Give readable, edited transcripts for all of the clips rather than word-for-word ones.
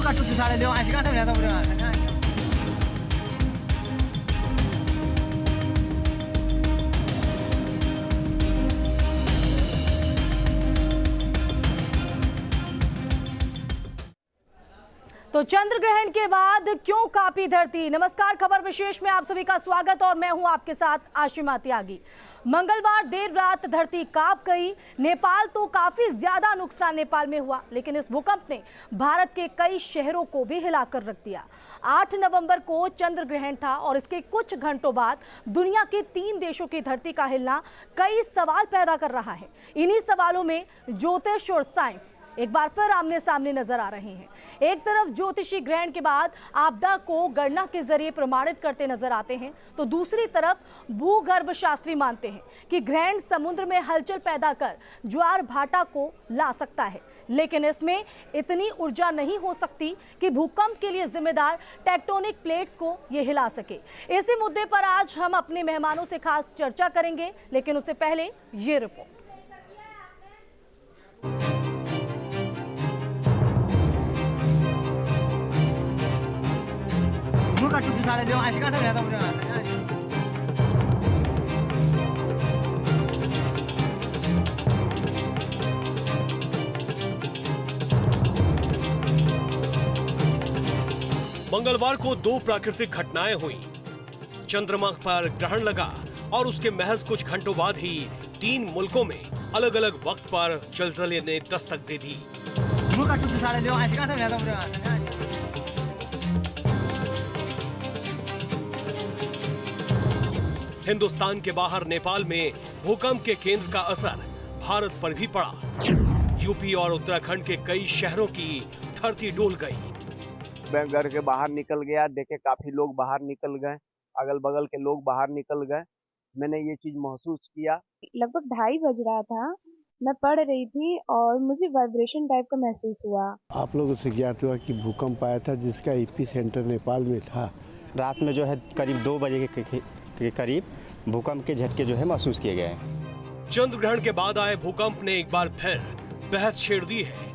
तो चंद्र ग्रहण के बाद क्यों कांपी धरती। नमस्कार, खबर विशेष में आप सभी का स्वागत और मैं हूं आपके साथ आशिमा त्यागी। मंगलवार देर रात धरती कांप गई। नेपाल तो काफी ज्यादा नुकसान नेपाल में हुआ, लेकिन इस भूकंप ने भारत के कई शहरों को भी हिलाकर रख दिया। 8 नवंबर को चंद्र ग्रहण था और इसके कुछ घंटों बाद दुनिया के 3 देशों की धरती का हिलना कई सवाल पैदा कर रहा है। इन्हीं सवालों में ज्योतिष और साइंस एक बार फिर आमने सामने नजर आ रहे हैं। एक तरफ ज्योतिषी ग्रहण के बाद आपदा को गणना के जरिए प्रमाणित करते नजर आते हैं, तो दूसरी तरफ भूगर्भ शास्त्री मानते हैं कि ग्रहण समुद्र में हलचल पैदा कर ज्वार भाटा को ला सकता है, लेकिन इसमें इतनी ऊर्जा नहीं हो सकती कि भूकंप के लिए जिम्मेदार टेक्टोनिक प्लेट्स को ये हिला सके। इसी मुद्दे पर आज हम अपने मेहमानों से खास चर्चा करेंगे, लेकिन उससे पहले ये रिपोर्ट। मंगलवार को 2 प्राकृतिक घटनाएं हुई। चंद्रमा पर ग्रहण लगा और उसके महज कुछ घंटों बाद ही 3 मुल्कों में अलग अलग वक्त पर जलजले ने दस्तक दे दी। हिंदुस्तान के बाहर नेपाल में भूकंप के केंद्र का असर भारत पर भी पड़ा। यूपी और उत्तराखंड के कई शहरों की धरती डोल गई। मैं घर के बाहर निकल गया, देखे काफी लोग बाहर निकल गए, अगल बगल के लोग बाहर निकल गए। मैंने ये चीज महसूस किया। लगभग 2:30 बज रहा था, मैं पढ़ रही थी और मुझे वाइब्रेशन टाइप का महसूस हुआ। आप लोगों से ज्ञात हुआ कि भूकंप आया था जिसका एपी सेंटर नेपाल में था। रात में जो है करीब 2 बजे के करीब भूकंप के झटके जो है महसूस किए गए। चंद्र ग्रहण के बाद आए भूकंप ने एक बार फिर बहस छेड़ दी है।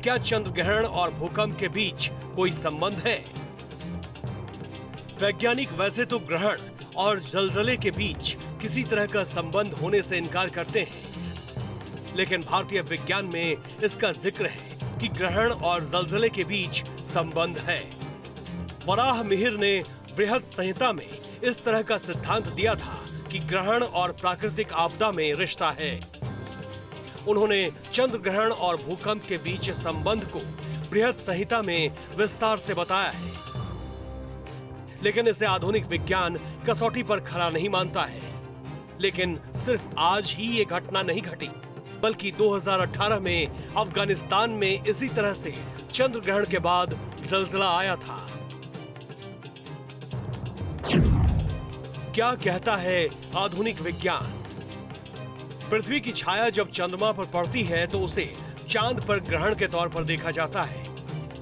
क्या चंद्र ग्रहण और भूकंप के बीच कोई संबंध है? वैज्ञानिक वैसे तो ग्रहण और जलजले के बीच किसी तरह का संबंध होने से इनकार करते हैं, लेकिन भारतीय विज्ञान में इसका जिक्र है कि ग्रहण और जलजले के बीच संबंध है। वराह मिहिर ने बृहद संहिता में इस तरह का सिद्धांत दिया था कि ग्रहण और प्राकृतिक आपदा में रिश्ता है। उन्होंने चंद्र ग्रहण और भूकंप के बीच संबंध को बृहद संहिता में विस्तार से बताया है, लेकिन इसे आधुनिक विज्ञान कसौटी पर खरा नहीं मानता है। लेकिन सिर्फ आज ही ये घटना नहीं घटी, बल्कि 2018 में अफगानिस्तान में इसी तरह से चंद्र ग्रहण के बाद जलजला आया था। क्या कहता है आधुनिक विज्ञान? पृथ्वी की छाया जब चंद्रमा पर पड़ती है तो उसे चांद पर ग्रहण के तौर पर देखा जाता है।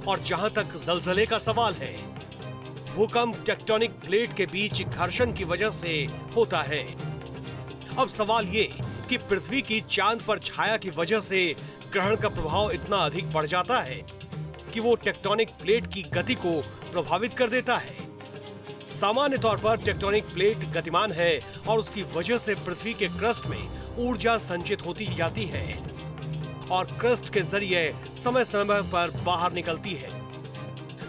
और जहां तक जलजले का सवाल है, भूकंप टेक्टोनिक प्लेट के बीच घर्षण की वजह से होता है। अब सवाल ये कि पृथ्वी की चांद पर छाया की वजह से ग्रहण का प्रभाव इतना अधिक बढ़ जाता है कि वो टेक्टोनिक प्लेट की गति को प्रभावित कर देता है। सामान्य तौर पर टेक्टोनिक प्लेट गतिमान है और उसकी वजह से पृथ्वी के क्रस्ट में ऊर्जा संचित होती जाती है और क्रस्ट के जरिए समय समय पर बाहर निकलती है,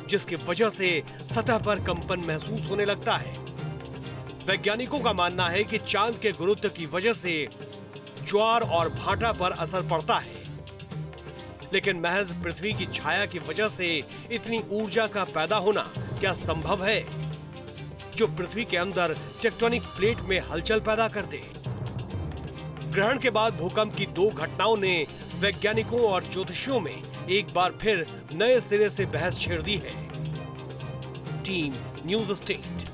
जिसकी वजह से सतह पर कंपन महसूस होने लगता है। वैज्ञानिकों का मानना है कि चांद के गुरुत्व की वजह से ज्वार और भाटा पर असर पड़ता है, लेकिन महज पृथ्वी की छाया की वजह से इतनी ऊर्जा का पैदा होना क्या संभव है जो पृथ्वी के अंदर टेक्टोनिक प्लेट में हलचल पैदा कर दे? ग्रहण के बाद भूकंप की 2 घटनाओं ने वैज्ञानिकों और ज्योतिषियों में एक बार फिर नए सिरे से बहस छेड़ दी है। Team news state.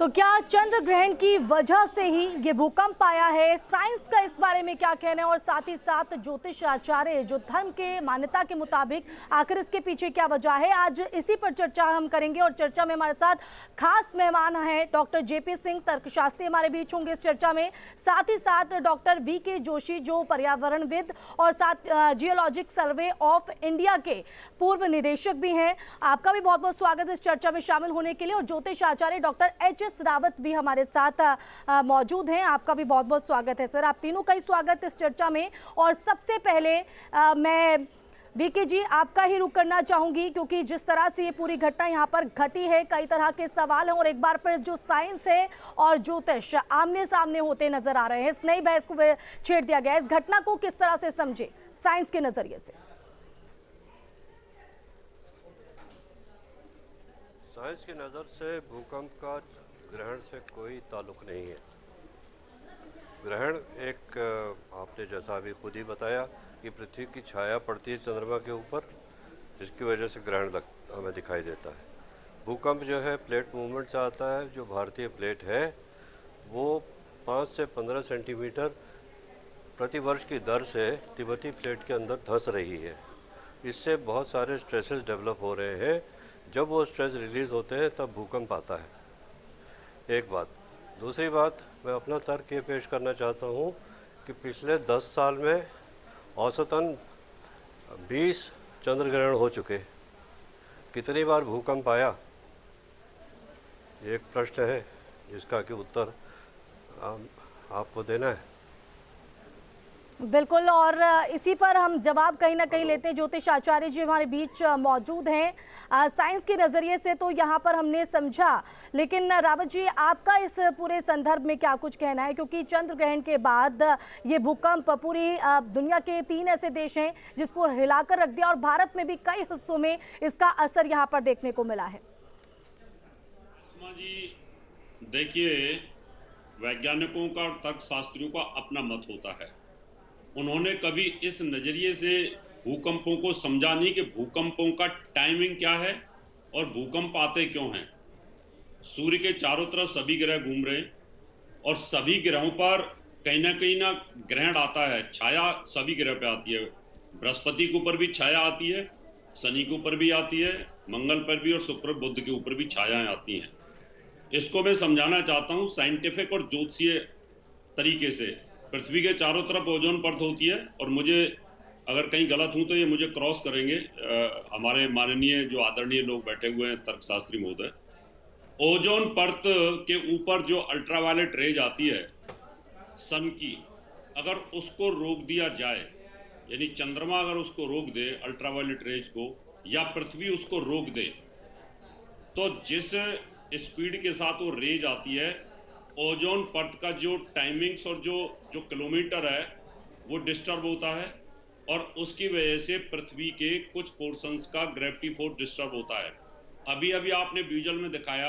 तो क्या चंद्र ग्रहण की वजह से ही ये भूकंप आया है? साइंस का इस बारे में क्या कहना है और साथ ही साथ ज्योतिष आचार्य जो धर्म के मान्यता के मुताबिक आखिर इसके पीछे क्या वजह है, आज इसी पर चर्चा हम करेंगे। और चर्चा में हमारे साथ खास मेहमान हैं डॉक्टर जेपी सिंह, तर्कशास्त्री हमारे बीच होंगे इस चर्चा में। साथ ही साथ डॉक्टर वीके जोशी जो पर्यावरणविद और साथ जियोलॉजिक सर्वे ऑफ इंडिया के पूर्व निदेशक भी हैं। आपका भी बहुत बहुत स्वागत इस चर्चा में शामिल होने के लिए। और ज्योतिष आचार्य डॉक्टर एच रावत भी हमारे साथ मौजूद हैं। आपका भी बहुत बहुत स्वागत है सर। आप तीनों का ही स्वागत इस चर्चा में। और सबसे पहले मैं वीके जी आपका ही रुख करना चाहूंगी, क्योंकि जिस तरह से ये पूरी घटना यहाँ पर घटी है, कई तरह के सवाल हैं और एक बार फिर जो साइंस है और ज्योतिष आमने सामने होते नजर आ रहे हैं। इस नई बहस को छेड़ दिया गया। इस घटना को किस तरह से समझे साइंस के नजरिए से? साइंस की नज़र से भूकंप का ग्रहण से कोई ताल्लुक नहीं है। ग्रहण एक आपने जैसा अभी खुद ही बताया कि पृथ्वी की छाया पड़ती है चंद्रमा के ऊपर, जिसकी वजह से ग्रहण हमें दिखाई देता है। भूकंप जो है प्लेट मूवमेंट से आता है। जो भारतीय प्लेट है वो 5 से 15 सेंटीमीटर प्रति वर्ष की दर से तिब्बती प्लेट के अंदर धंस रही है। इससे बहुत सारे स्ट्रेसेस डेवलप हो रहे हैं। जब वो स्ट्रेस रिलीज़ होते हैं तब भूकंप आता है, एक बात। दूसरी बात, मैं अपना तर्क ये पेश करना चाहता हूँ कि पिछले 10 साल में औसतन 20 चंद्र ग्रहण हो चुके। कितनी बार भूकंप आया, एक प्रश्न है जिसका कि उत्तर आपको देना है। बिल्कुल, और इसी पर हम जवाब कहीं ना कहीं लेते हैं। ज्योतिष आचार्य जी हमारे बीच मौजूद हैं। साइंस के नज़रिए से तो यहाँ पर हमने समझा, लेकिन रावत जी आपका इस पूरे संदर्भ में क्या कुछ कहना है? क्योंकि चंद्र ग्रहण के बाद ये भूकंप पूरी दुनिया के 3 ऐसे देश हैं जिसको हिलाकर रख दिया और भारत में भी कई हिस्सों में इसका असर यहाँ पर देखने को मिला है। जी देखिए, वैज्ञानिकों का और तर्कशास्त्रियों का अपना मत होता है। उन्होंने कभी इस नजरिए से भूकंपों को समझा नहीं कि भूकंपों का टाइमिंग क्या है और भूकंप आते क्यों हैं। सूर्य के चारों तरफ सभी ग्रह घूम रहे हैं और सभी ग्रहों पर कहीं ना ग्रहण आता है। छाया सभी ग्रह पे आती है। बृहस्पति के ऊपर भी छाया आती है, शनि के ऊपर भी आती है, मंगल पर भी और शुक्र बुध के ऊपर भी छायाएं आती हैं। इसको मैं समझाना चाहता हूँ साइंटिफिक और ज्योतिषीय तरीके से। पृथ्वी के चारों तरफ ओजोन परत होती है, और मुझे अगर कहीं गलत हूं तो ये मुझे क्रॉस करेंगे हमारे माननीय जो आदरणीय लोग बैठे हुए हैं तर्कशास्त्री महोदय। ओजोन परत के ऊपर जो अल्ट्रावायलेट रेज आती है सन की, अगर उसको रोक दिया जाए, यानी चंद्रमा अगर उसको रोक दे अल्ट्रावायलेट रेज को, या पृथ्वी उसको रोक दे, तो जिस स्पीड के साथ वो रेज आती है, ओजोन परत का जो टाइमिंग्स और जो किलोमीटर है वो डिस्टर्ब होता है, और उसकी वजह से पृथ्वी के कुछ पोर्शंस का ग्रेविटी फोर्स डिस्टर्ब होता है। अभी अभी आपने विजुअल में दिखाया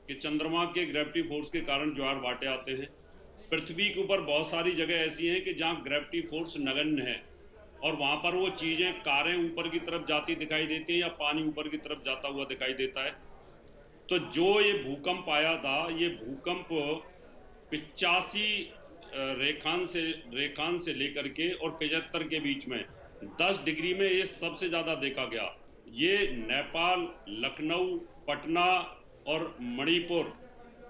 कि चंद्रमा के ग्रेविटी फोर्स के कारण ज्वार भाटे आते हैं। पृथ्वी के ऊपर बहुत सारी जगह ऐसी हैं कि जहां ग्रेविटी फोर्स नगण्य है, और वहां पर वो चीजें, कारें ऊपर की तरफ जाती दिखाई देती हैं या पानी ऊपर की तरफ जाता हुआ दिखाई देता है। तो जो ये भूकंप आया था, ये भूकंप 85 रेखांश से लेकर के और 75 के बीच में 10 डिग्री में ये सबसे ज्यादा देखा गया। ये नेपाल, लखनऊ, पटना और मणिपुर,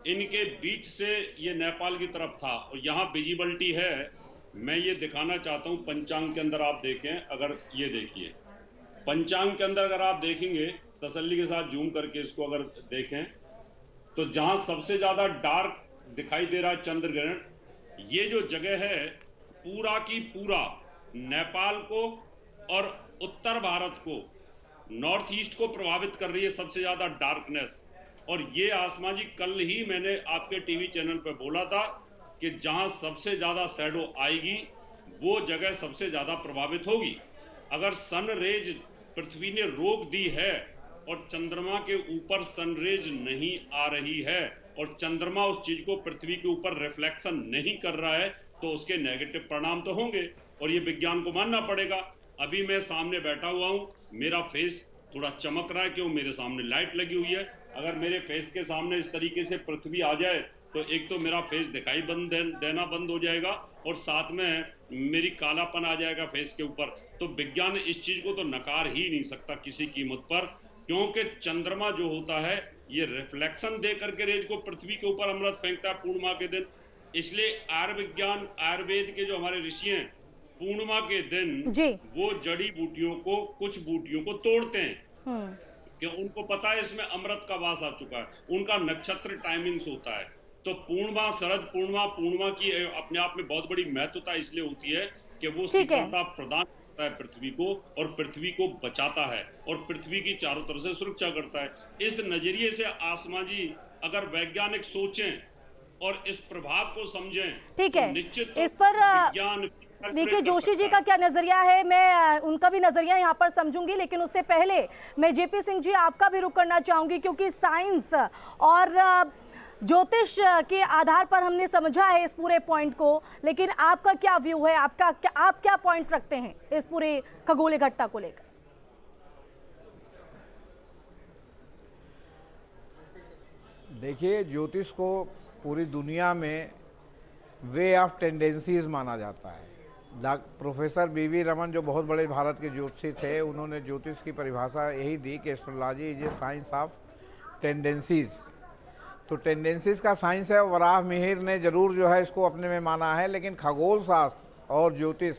इनके बीच से ये नेपाल की तरफ था, और यहाँ विजिबिलिटी है। मैं ये दिखाना चाहता हूँ पंचांग के अंदर, आप देखें, अगर ये देखिए पंचांग के अंदर अगर आप देखेंगे तसल्ली के साथ जूम करके इसको अगर देखें, तो जहां सबसे ज्यादा डार्क दिखाई दे रहा है चंद्र ग्रहण, ये जो जगह है पूरा की पूरा नेपाल को और उत्तर भारत को, नॉर्थ ईस्ट को प्रभावित कर रही है सबसे ज्यादा डार्कनेस। और ये आसमा जी, कल ही मैंने आपके टीवी चैनल पर बोला था कि जहां सबसे ज्यादा शैडो आएगी वो जगह सबसे ज्यादा प्रभावित होगी। अगर सन रेज पृथ्वी ने रोक दी है और चंद्रमा के ऊपर सनरेज नहीं आ रही है, और चंद्रमा उस चीज को पृथ्वी के ऊपर रिफ्लेक्शन नहीं कर रहा है, तो उसके नेगेटिव परिणाम तो होंगे, और ये विज्ञान को मानना पड़ेगा। अभी मैं सामने बैठा हुआ हूं, मेरा फेस थोड़ा चमक रहा है, क्यों? मेरे सामने लाइट लगी हुई है। अगर मेरे फेस के सामने इस तरीके से पृथ्वी आ जाए तो एक तो मेरा फेस दिखाई देना बंद हो जाएगा और साथ में मेरी कालापन आ जाएगा फेस के ऊपर। तो विज्ञान इस चीज को तो नकार ही नहीं सकता किसी कीमत पर, क्योंकि चंद्रमा जो होता है ये रिफ्लेक्शन दे करके रेज को पृथ्वी के ऊपर अमृत फेंकता है पूर्णिमा के दिन। इसलिए आयुर्विज्ञान आयुर्वेद के जो हमारे ऋषि हैं पूर्णिमा के दिन जी वो जड़ी बूटियों को कुछ बूटियों को तोड़ते हैं कि उनको पता है इसमें अमृत का वास आ चुका है। उनका नक्षत्र टाइमिंग्स होता है। तो पूर्णिमा शरद पूर्णिमा की अपने आप में बहुत बड़ी महत्वता इसलिए होती है कि वो शीतलता प्रदान करता है पृथ्वी को और पृथ्वी को बचाता है और पृथ्वी की चारों तरफ से सुरक्षा करता है। इस नजरिए से आसमा जी अगर वैज्ञानिक सोचें और इस प्रभाव को समझें, ठीक है, निश्चित इस पर विज्ञान वीके जोशी जी का क्या नजरिया है, मैं उनका भी नजरिया यहाँ पर समझूंगी, लेकिन उससे पहले मैं जेपी सिंह जी आपका भी रुख करना चाहूंगी, क्योंकि साइंस और ज्योतिष के आधार पर हमने समझा है इस पूरे पॉइंट को, लेकिन आपका क्या व्यू है, आप क्या पॉइंट रखते हैं इस पूरे खगोलीय घटना को लेकर? देखिए, ज्योतिष को पूरी दुनिया में वे ऑफ टेंडेंसीज माना जाता है। प्रोफेसर बीवी रमन जो बहुत बड़े भारत के ज्योतिषी थे, उन्होंने ज्योतिष की परिभाषा यही दी कि astrology is a science of tendencies. तो टेंडेंसीज का साइंस है। वराह मिहिर ने जरूर जो है इसको अपने में माना है, लेकिन खगोल शास्त्र और ज्योतिष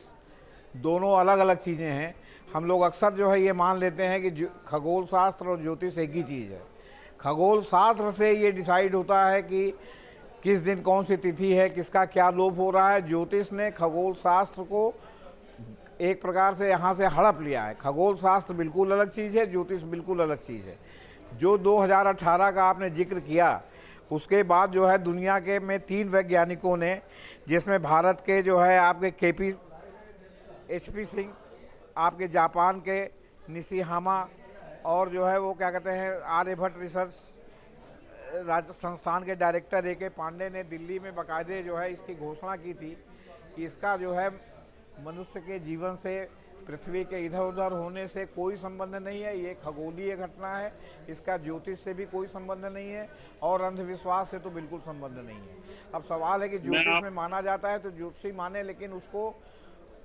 दोनों अलग अलग चीज़ें हैं। हम लोग अक्सर जो है ये मान लेते हैं कि खगोल शास्त्र और ज्योतिष एक ही चीज़ है। खगोल शास्त्र से ये डिसाइड होता है कि किस दिन कौन सी तिथि है, किसका क्या लोप हो रहा है। ज्योतिष ने खगोल शास्त्र को एक प्रकार से यहाँ से हड़प लिया है। खगोल शास्त्र बिल्कुल अलग चीज़ है, ज्योतिष बिल्कुल अलग चीज़ है। जो 2018 का आपने जिक्र किया, उसके बाद जो है दुनिया के में 3 वैज्ञानिकों ने, जिसमें भारत के जो है आपके HP सिंह, आपके जापान के निशिहामा, और जो है वो क्या कहते हैं आर्यभट्ट रिसर्च संस्थान के डायरेक्टर AK पांडे ने दिल्ली में बाकायदे जो है इसकी घोषणा की थी कि इसका जो है मनुष्य के जीवन से, पृथ्वी के इधर उधर होने से कोई संबंध नहीं है। ये खगोलीय घटना है, इसका ज्योतिष से भी कोई संबंध नहीं है और अंधविश्वास से तो बिल्कुल संबंध नहीं है। अब सवाल है कि ज्योतिष में माना जाता है तो ज्योतिषी माने, लेकिन उसको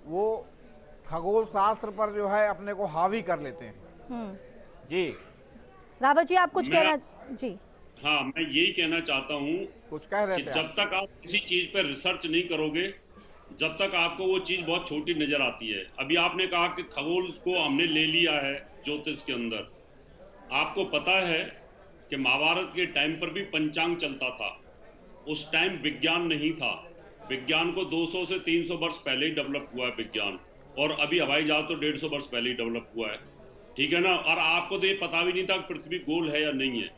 वो खगोल शास्त्र पर जो है अपने को हावी कर लेते हैं। जी रावत जी, आप कुछ कहना? जी हाँ, मैं यही कहना चाहता हूँ, कुछ कह रहे थे। जब तक आप किसी चीज पर रिसर्च नहीं करोगे, जब तक आपको वो चीज बहुत छोटी नजर आती है। अभी आपने कहा कि खगोल को हमने ले लिया है ज्योतिष के अंदर। आपको पता है कि महाभारत के टाइम पर भी पंचांग चलता था। उस टाइम विज्ञान नहीं था। विज्ञान को 200 से 300 वर्ष पहले ही डेवलप हुआ है विज्ञान, और अभी हवाई जहाज तो 150 वर्ष पहले ही डेवलप हुआ है, ठीक है ना। और आपको तो ये पता भी नहीं था कि पृथ्वी गोल है या नहीं है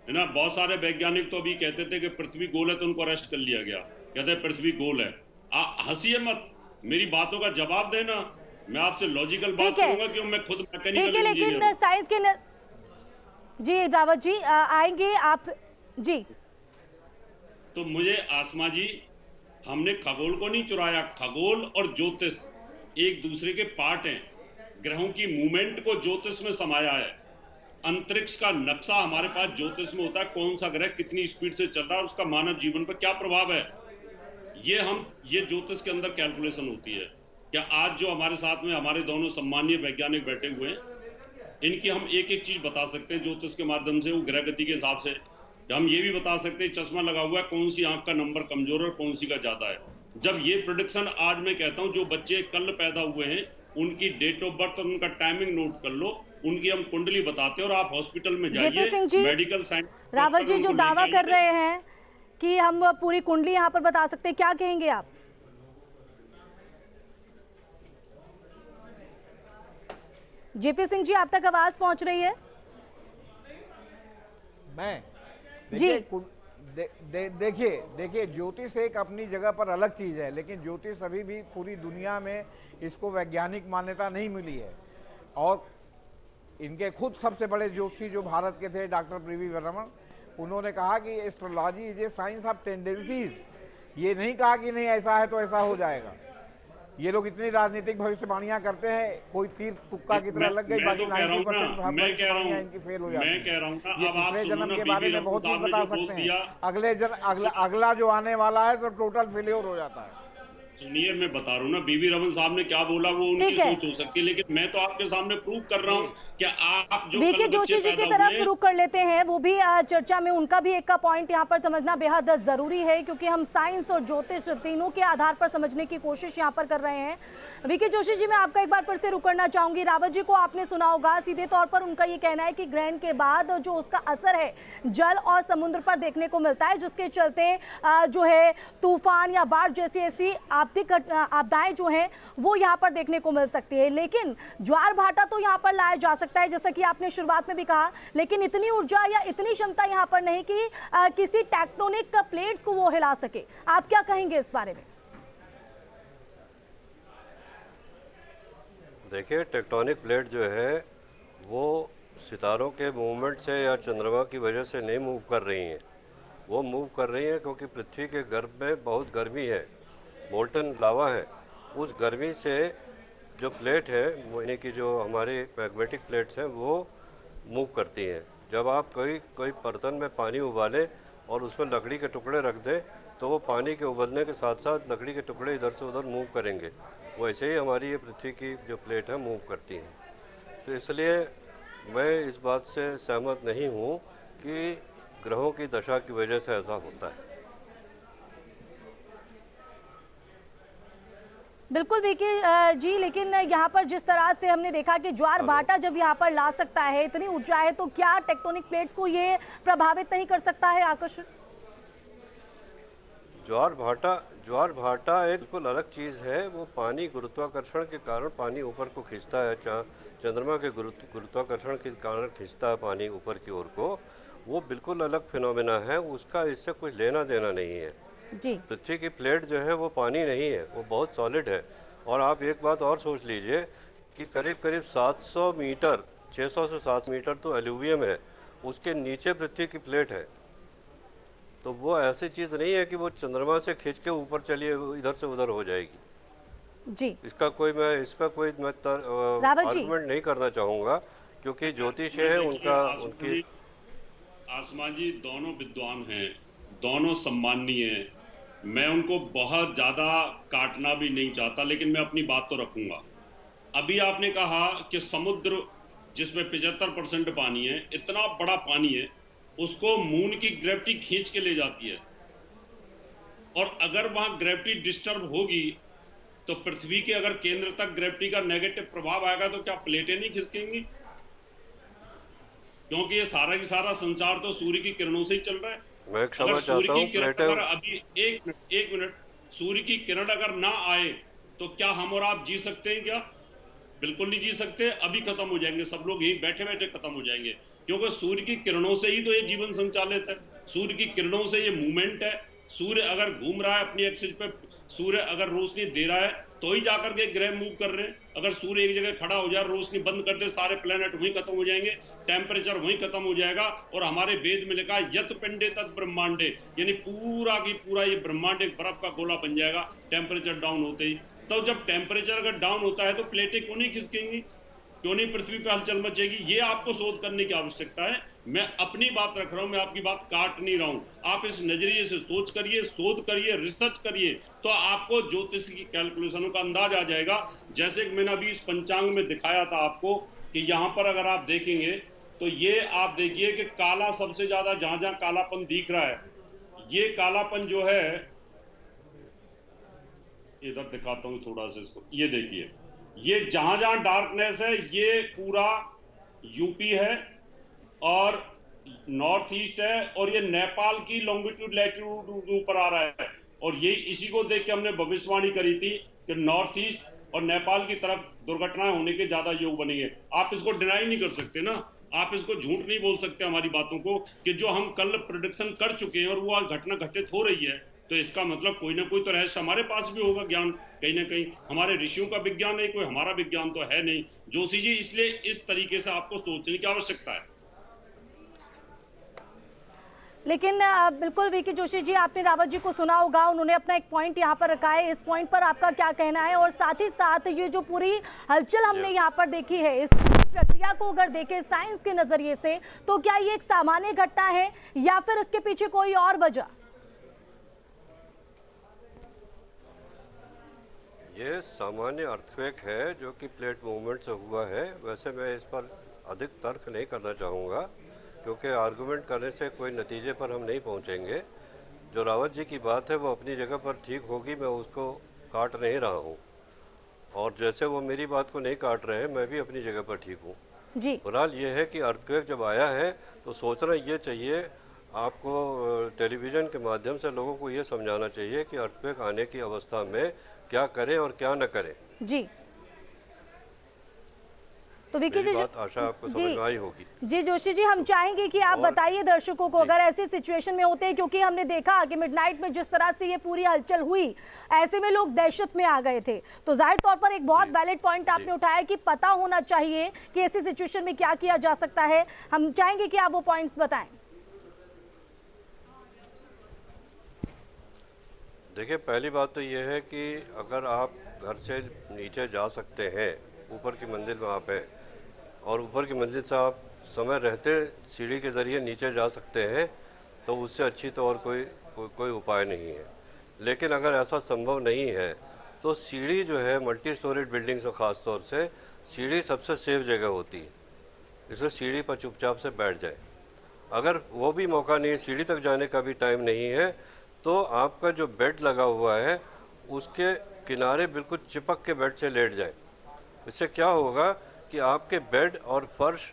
ना। बहुत सारे वैज्ञानिक तो अभी कहते थे कि पृथ्वी गोल है, तो उनको अरेस्ट कर लिया गया, कहते हैं पृथ्वी गोल है। हंसिए मत, मेरी बातों का जवाब देना। मैं आपसे लॉजिकल बात करूंगा कि मैं खुद मैकेनिकल इंजीनियर हूं। लेकिन साइंस के जी रावत जी आएंगे आप जी। तो मुझे आसमा जी, हमने खगोल को नहीं चुराया। खगोल और ज्योतिष एक दूसरे के पार्ट हैं। ग्रहों की मूवमेंट को ज्योतिष में समाया है। अंतरिक्ष का नक्शा हमारे पास ज्योतिष में होता है, कौन सा ग्रह कितनी स्पीड से चल रहा है, उसका मानव जीवन पर क्या प्रभाव है, ये ज्योतिष के अंदर कैलकुलेशन होती है। क्या आज जो हमारे साथ में हमारे दोनों सम्मानीय वैज्ञानिक बैठे हुए हैं, इनकी हम एक एक चीज बता सकते हैं ज्योतिष के माध्यम से, वो ग्रह गति के हिसाब से। हम ये भी बता सकते हैं चश्मा लगा हुआ है, कौन सी आंख का नंबर कमजोर है और कौन सी का ज्यादा है। जब ये प्रेडिक्शन आज मैं कहता हूं, जो बच्चे कल पैदा हुए हैं उनकी डेट ऑफ बर्थ और उनका टाइमिंग नोट कर लो, उनकी हम कुंडली बताते हैं और आप हॉस्पिटल में जाइए, मेडिकल साइंस। रावत जी जो दावा कर रहे हैं कि हम पूरी कुंडली यहाँ पर बता सकते हैं, क्या कहेंगे आप? जेपी सिंह जी, आप तक आवाज पहुंच रही है? मैं जी देखिए ज्योतिष एक अपनी जगह पर अलग चीज है, लेकिन ज्योतिष अभी भी पूरी दुनिया में इसको वैज्ञानिक मान्यता नहीं मिली है। और इनके खुद सबसे बड़े ज्योतिषी जो भारत के थे, डॉक्टर बीवी रमन, उन्होंने कहा कि astrology is a science of tendencies. ये नहीं कहा कि नहीं ऐसा है तो ऐसा हो जाएगा। ये लोग इतनी राजनीतिक भविष्यवाणियां करते हैं, कोई तीर तुक्का की तरह लग गई, बाकी 90% भविष्यवाणियां इनकी फेल हो जाती मैं कह रहा हूं ना, ये अब आप पिछले सुनो जन्म ना, के बारे बीबी में बहुत रमन चीज साहब ने बता जो बोल सकते दिया, हैं। अगला जो आने वाला है सब टोटल फेलियर हो जाता है। सुनिए, मैं बता रहा हूँ ना, बीबी रमन साहब ने क्या बोला वो उनकी ठीक है। सोच हो सकती है, लेकिन मैं तो आपके सामने प्रूव कर रहा हूँ कि आप जो वीके कल जोशी बच्चे जी की पैदा तरफ हुए, रुख कर लेते हैं, वो भी चर्चा में उनका भी एक का पॉइंट यहाँ पर समझना बेहद जरूरी है, क्योंकि हम साइंस और ज्योतिष तीनों के आधार पर समझने की कोशिश यहाँ पर कर रहे हैं। वीके जोशी जी, मैं आपका एक बार फिर से रुख करना चाहूंगी। रावत जी को आपने सुना होगा, सीधे तौर पर उनका ये कहना है कि ग्रहण के बाद जो उसका असर है जल और समुद्र पर देखने को मिलता है, जिसके चलते जो है तूफान या बाढ़ जैसी ऐसी आपदाएं जो हैं वो यहाँ पर देखने को मिल सकती है। लेकिन ज्वार भाटा तो यहाँ पर लाया जा सकता है, जैसा कि आपने शुरुआत में भी कहा, लेकिन इतनी ऊर्जा या इतनी क्षमता यहाँ पर नहीं कि किसी टेक्टोनिक प्लेट्स को वो हिला सके। आप क्या कहेंगे इस बारे में? देखिए, टेक्टोनिक प्लेट जो है वो सितारों के मूवमेंट से या चंद्रमा की वजह से नहीं मूव कर रही हैं। वो मूव कर रही हैं क्योंकि पृथ्वी के गर्भ में बहुत गर्मी है, मोल्टन लावा है। उस गर्मी से जो प्लेट है, यानी कि जो हमारी मैग्नेटिक प्लेट्स हैं, वो मूव करती हैं। जब आप कोई बर्तन में पानी उबालें और उसमें लकड़ी के टुकड़े रख दें, तो वो पानी के उबलने के साथ साथ लकड़ी के टुकड़े इधर से उधर मूव करेंगे। वैसे ही हमारी ये पृथ्वी की जो प्लेट है मूव करती हैं। तो इसलिए मैं इस बात से सहमत नहीं हूँ कि ग्रहों की दशा की वजह से ऐसा होता है। बिल्कुल वीके जी, लेकिन यहाँ पर जिस तरह से हमने देखा कि ज्वार भाटा जब यहाँ पर ला सकता है, इतनी ऊंचा है, तो क्या टेक्टोनिक प्लेट्स को ये प्रभावित नहीं कर सकता है आकर्षण? ज्वार भाटा एक बिल्कुल अलग चीज़ है। वो पानी गुरुत्वाकर्षण के कारण पानी ऊपर को खींचता है, चंद्रमा के गुरुत्वाकर्षण के कारण खींचता है पानी ऊपर की ओर को। वो बिल्कुल अलग फिनोमेना है, उसका इससे कोई लेना देना नहीं है जी। पृथ्वी की प्लेट जो है वो पानी नहीं है, वो बहुत सॉलिड है। और आप एक बात और सोच लीजिए कि करीब करीब 700 मीटर, 600 से 7 मीटर तो एल्यूवियम है, उसके नीचे पृथ्वी की प्लेट है। तो वो ऐसी चीज़ नहीं है कि वो चंद्रमा से खींच के ऊपर चलिए इधर से उधर हो जाएगी जी। इस पर कोई मैं आर्गुमेंट नहीं करना चाहूँगा, क्योंकि ज्योतिष है उनकी। आसमान जी दोनों विद्वान हैं, दोनों सम्माननीय हैं। मैं उनको बहुत ज़्यादा काटना भी नहीं चाहता, लेकिन मैं अपनी बात तो रखूंगा। अभी आपने कहा कि समुद्र जिसमें 75% पानी है, इतना बड़ा पानी है, उसको मून की ग्रेविटी खींच के ले जाती है, और अगर वहां ग्रेविटी डिस्टर्ब होगी तो पृथ्वी के अगर केंद्र तक ग्रेविटी का नेगेटिव प्रभाव आएगा तो क्या प्लेटें नहीं खिसकेंगी? क्योंकि ये सारा की सारा संचार तो सूर्य की किरणों से ही चल रहा है। मैं क्षमा चाहता हूं, अभी एक मिनट, सूर्य की किरण अगर ना आए तो क्या हम और आप जी सकते हैं? क्या बिल्कुल नहीं जी सकते। अभी खत्म हो जाएंगे, सब लोग यहीं बैठे बैठे खत्म हो जाएंगे, क्योंकि सूर्य की किरणों से ही तो ये जीवन संचालित है। सूर्य की किरणों से ये मूवमेंट है। सूर्य अगर घूम रहा है अपनी एक्सिस पे, सूर्य अगर रोशनी दे रहा है तो ही जाकर के ग्रह मूव कर रहे हैं। अगर सूर्य एक जगह खड़ा हो जाए, रोशनी बंद कर दे, सारे प्लेनेट वहीं खत्म हो जाएंगे, टेम्परेचर वहीं खत्म हो जाएगा। और हमारे वेद में लिखा है यत पिंडे तत् ब्रह्मांडे, यानी पूरा की पूरा ये ब्रह्मांड एक बर्फ का गोला बन जाएगा टेम्परेचर डाउन होते ही। तो जब टेम्परेचर अगर डाउन होता है तो प्लेटें क्यों नहीं खिसकेंगी, क्यों नहीं पृथ्वी पर हलचल मचेगी? ये आपको शोध करने की आवश्यकता है। मैं अपनी बात रख रहा हूं, मैं आपकी बात काट नहीं रहा हूं। आप इस नजरिए से सोच करिए, शोध करिए, रिसर्च करिए, तो आपको ज्योतिष की कैलकुलेशनों का अंदाज आ जाएगा। जैसे कि मैंने अभी इस पंचांग में दिखाया था आपको कि यहां पर अगर आप देखेंगे तो ये आप देखिए कि काला सबसे ज्यादा, जहां जहां कालापन दिख रहा है, ये कालापन जो है, इधर दिखाता हूं थोड़ा सा इसको, ये देखिए, ये जहां जहां डार्कनेस है ये पूरा यूपी है और नॉर्थ ईस्ट है, और ये नेपाल की लॉन्गिट्यूड लैटिट्यूड ऊपर आ रहा है। और ये इसी को देख के हमने भविष्यवाणी करी थी कि नॉर्थ ईस्ट और नेपाल की तरफ दुर्घटनाएं होने के ज्यादा योग बनेंगे। आप इसको डिनाई नहीं कर सकते ना, आप इसको झूठ नहीं बोल सकते हमारी बातों को, कि जो हम कल प्रेडिक्शन कर चुके हैं और वो आज घटना घटित हो रही है, तो इसका मतलब कोई ना कोई तो रहस्य हमारे पास भी होगा, ज्ञान कहीं ना कहीं। हमारे ऋषियों का विज्ञान है, कोई हमारा विज्ञान तो है नहीं जोशी जी। इसलिए इस तरीके से आपको सोचने की आवश्यकता है। लेकिन बिल्कुल वीके जोशी जी, आपने रावत जी को सुना होगा, उन्होंने अपना एक पॉइंट यहाँ पर रखा है। इस पॉइंट पर आपका क्या कहना है? और साथ ही साथ ये जो पूरी हलचल हमने यहाँ पर देखी है, इस पूरी प्रक्रिया को अगर देखें साइंस के नजरिए से, तो क्या ये एक सामान्य घटना है या फिर इसके पीछे कोई और वजह? ये सामान्य अर्थक्वेक है जो कि प्लेट मूवमेंट से हुआ है। वैसे मैं इस पर अधिक तर्क नहीं करना चाहूँगा, क्योंकि आर्गुमेंट करने से कोई नतीजे पर हम नहीं पहुँचेंगे। जो रावत जी की बात है वो अपनी जगह पर ठीक होगी, मैं उसको काट नहीं रहा हूँ, और जैसे वो मेरी बात को नहीं काट रहे हैं, मैं भी अपनी जगह पर ठीक हूँ जी। बहरहाल ये है कि अर्थक्वेक जब आया है तो सोचना ये चाहिए आपको, टेलीविज़न के माध्यम से लोगों को ये समझाना चाहिए कि अर्थक्वेक आने की अवस्था में क्या करें और क्या न करें जी। तो विकी जी, बात आशा आपको समझ में आई होगी। जी जोशी जी, हम चाहेंगे कि आप बताइए दर्शकों को, अगर ऐसी सिचुएशन में होते हैं, क्योंकि हमने देखा कि मिडनाइट में जिस तरह से ये पूरी हलचल हुई, ऐसे में लोग दहशत में आ गए थे, तो जाहिर तौर पर एक बहुत वैलिड पॉइंट आपने उठाया कि पता होना चाहिए कि ऐसी सिचुएशन में क्या किया जा सकता है। हम चाहेंगे कि आप वो पॉइंट्स बताएं। देखिए, पहली बात तो ये है कि अगर आप घर से नीचे जा सकते हैं, ऊपर की मंजिल में आप हैं, और ऊपर की मंजिल से आप समय रहते सीढ़ी के ज़रिए नीचे जा सकते हैं, तो उससे अच्छी तो और कोई उपाय नहीं है। लेकिन अगर ऐसा संभव नहीं है तो सीढ़ी जो है, मल्टी स्टोरेड बिल्डिंग्स में ख़ास तौर से सीढ़ी सबसे सेफ जगह होती है, इसलिए सीढ़ी पर चुपचाप से बैठ जाए। अगर वो भी मौका नहीं है, सीढ़ी तक जाने का भी टाइम नहीं है, तो आपका जो बेड लगा हुआ है उसके किनारे बिल्कुल चिपक के बेड से लेट जाए। इससे क्या होगा कि आपके बेड और फर्श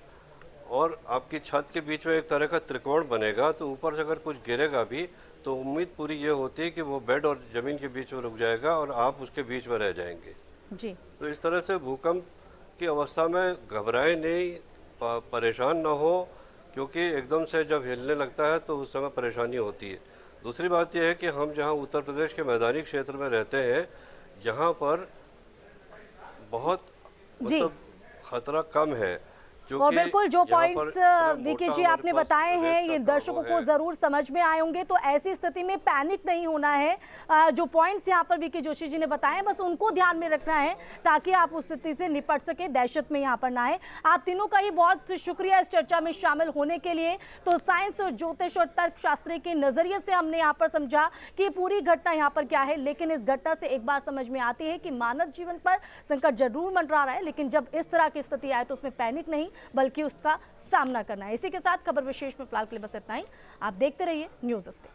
और आपकी छत के बीच में एक तरह का त्रिकोण बनेगा, तो ऊपर से अगर कुछ गिरेगा भी तो उम्मीद पूरी ये होती है कि वो बेड और ज़मीन के बीच में रुक जाएगा और आप उसके बीच में रह जाएंगे जी। तो इस तरह से भूकंप की अवस्था में घबराए नहीं, परेशान ना हो, क्योंकि एकदम से जब हिलने लगता है तो उस समय परेशानी होती है। दूसरी बात यह है कि हम जहाँ उत्तर प्रदेश के मैदानी क्षेत्र में रहते हैं, यहाँ बहुत मतलब खतरा कम है, और बिल्कुल जो पॉइंट्स वीके जी आपने बताए हैं ये दर्शकों को जरूर समझ में आए होंगे। तो ऐसी स्थिति में पैनिक नहीं होना है। जो पॉइंट्स यहाँ पर वीके जोशी जी ने बताए हैं बस उनको ध्यान में रखना है ताकि आप उस स्थिति से निपट सके, दहशत में यहाँ पर ना आए। आप तीनों का ही बहुत शुक्रिया इस चर्चा में शामिल होने के लिए। तो साइंस और ज्योतिष और तर्कशास्त्र के नजरिए से हमने यहाँ पर समझा कि पूरी घटना यहाँ पर क्या है, लेकिन इस घटना से एक बात समझ में आती है कि मानव जीवन पर संकट जरूर मंडरा रहा है, लेकिन जब इस तरह की स्थिति आए तो उसमें पैनिक नहीं बल्कि उसका सामना करना है। इसी के साथ खबर विशेष में फिलहाल के लिए बस इतना ही। आप देखते रहिए न्यूज़ स्टेट।